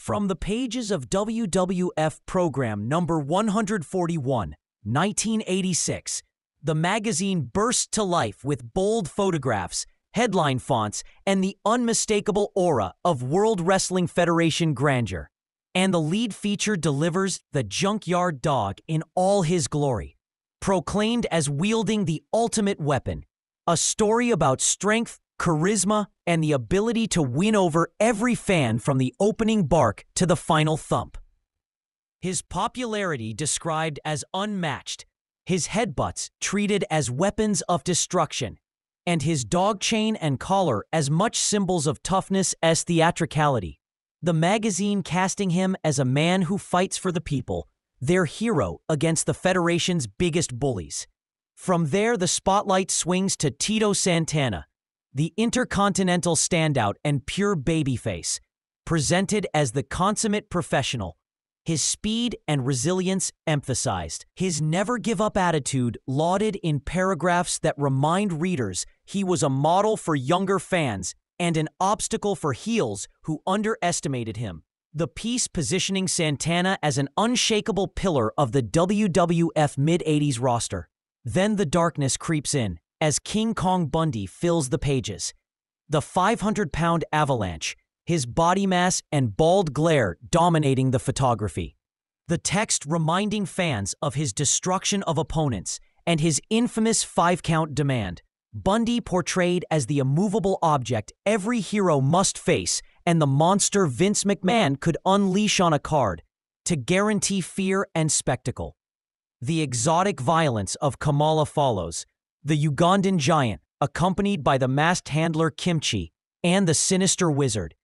From the pages of WWF program number 141, 1986, the magazine burst to life with bold photographs, headline fonts, and the unmistakable aura of World Wrestling Federation grandeur. And the lead feature delivers the junkyard dog in all his glory, proclaimed as wielding the ultimate weapon, a story about strength, charisma, and the ability to win over every fan from the opening bark to the final thump. His popularity described as unmatched, his headbutts treated as weapons of destruction, and his dog chain and collar as much symbols of toughness as theatricality. The magazine casting him as a man who fights for the people, their hero against the Federation's biggest bullies. From there, the spotlight swings to Tito Santana, the intercontinental standout and pure babyface, presented as the consummate professional, his speed and resilience emphasized, his never-give-up attitude lauded in paragraphs that remind readers he was a model for younger fans and an obstacle for heels who underestimated him. The piece positioning Santana as an unshakable pillar of the WWF mid-80s roster. Then the darkness creeps in as King Kong Bundy fills the pages. The 500-pound avalanche, his body mass and bald glare dominating the photography. The text reminding fans of his destruction of opponents and his infamous 5-count demand. Bundy portrayed as the immovable object every hero must face and the monster Vince McMahon could unleash on a card to guarantee fear and spectacle. The exotic violence of Kamala follows, the Ugandan giant, accompanied by the masked handler Kimchi, and the sinister wizard.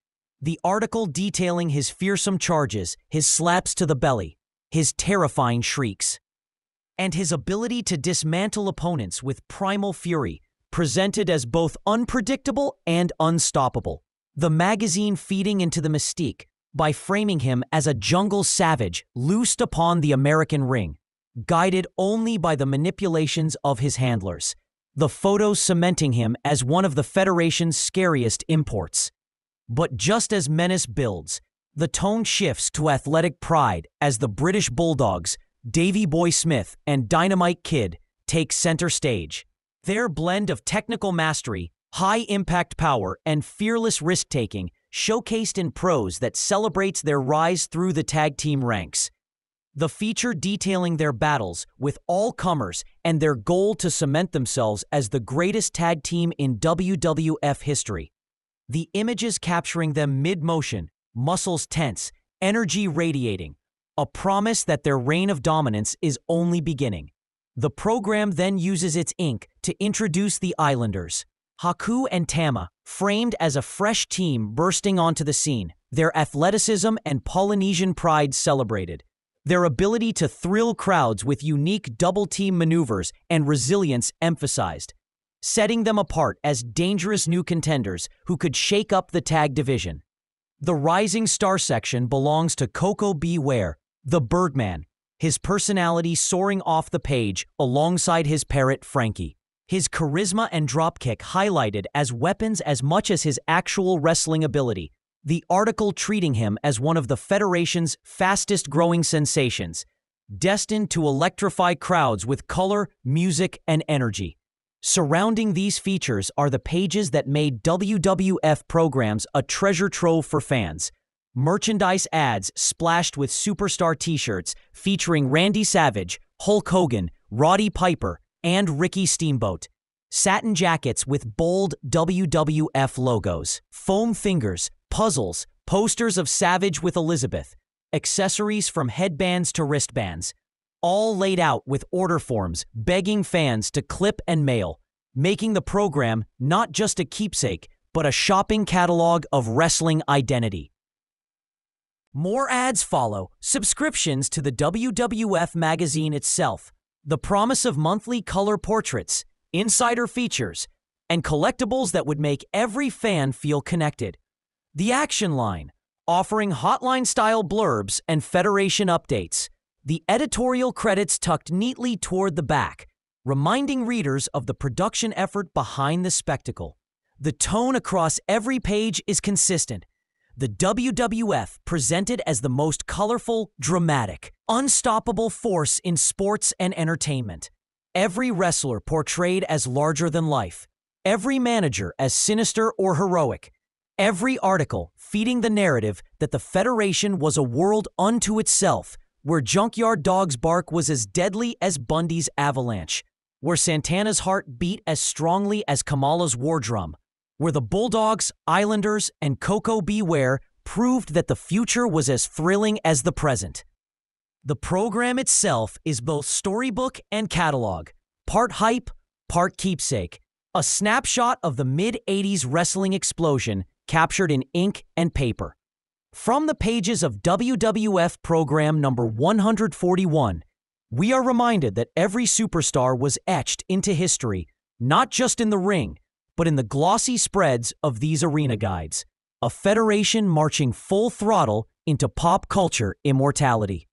The article detailing his fearsome charges, his slaps to the belly, his terrifying shrieks, and his ability to dismantle opponents with primal fury, presented as both unpredictable and unstoppable. The magazine feeding into the mystique by framing him as a jungle savage loosed upon the American ring, guided only by the manipulations of his handlers, the photos cementing him as one of the Federation's scariest imports. But just as menace builds, the tone shifts to athletic pride as the British Bulldogs, Davey Boy Smith and Dynamite Kid, take center stage. Their blend of technical mastery, high-impact power, and fearless risk-taking showcased in prose that celebrates their rise through the tag team ranks. The feature detailing their battles with all comers and their goal to cement themselves as the greatest tag team in WWF history. The images capturing them mid-motion, muscles tense, energy radiating, a promise that their reign of dominance is only beginning. The program then uses its ink to introduce the Islanders, Haku and Tama, framed as a fresh team bursting onto the scene, their athleticism and Polynesian pride celebrated. Their ability to thrill crowds with unique double-team maneuvers and resilience emphasized, setting them apart as dangerous new contenders who could shake up the tag division. The Rising Star section belongs to Coco B. Ware, the Birdman, his personality soaring off the page alongside his parrot Frankie. His charisma and dropkick highlighted as weapons as much as his actual wrestling ability. The article treating him as one of the Federation's fastest-growing sensations, destined to electrify crowds with color, music, and energy. Surrounding these features are the pages that made WWF programs a treasure trove for fans. Merchandise ads splashed with superstar t-shirts featuring Randy Savage, Hulk Hogan, Roddy Piper, and Ricky Steamboat. Satin jackets with bold WWF logos. Foam fingers, puzzles, posters of Savage with Elizabeth, accessories from headbands to wristbands, all laid out with order forms begging fans to clip and mail, making the program not just a keepsake, but a shopping catalog of wrestling identity. More ads follow, subscriptions to the WWF magazine itself, the promise of monthly color portraits, insider features, and collectibles that would make every fan feel connected. The Action Line, offering hotline-style blurbs and Federation updates. The editorial credits tucked neatly toward the back, reminding readers of the production effort behind the spectacle. The tone across every page is consistent. The WWF presented as the most colorful, dramatic, unstoppable force in sports and entertainment. Every wrestler portrayed as larger than life. Every manager as sinister or heroic. Every article feeding the narrative that the Federation was a world unto itself, where Junkyard Dog's bark was as deadly as Bundy's avalanche, where Santana's heart beat as strongly as Kamala's war drum, where the Bulldogs, Islanders, and Coco Beware proved that the future was as thrilling as the present. The program itself is both storybook and catalog, part hype, part keepsake, a snapshot of the mid-'80s wrestling explosion captured in ink and paper. From the pages of WWF program number 141, we are reminded that every superstar was etched into history, not just in the ring, but in the glossy spreads of these arena guides, a federation marching full throttle into pop culture immortality.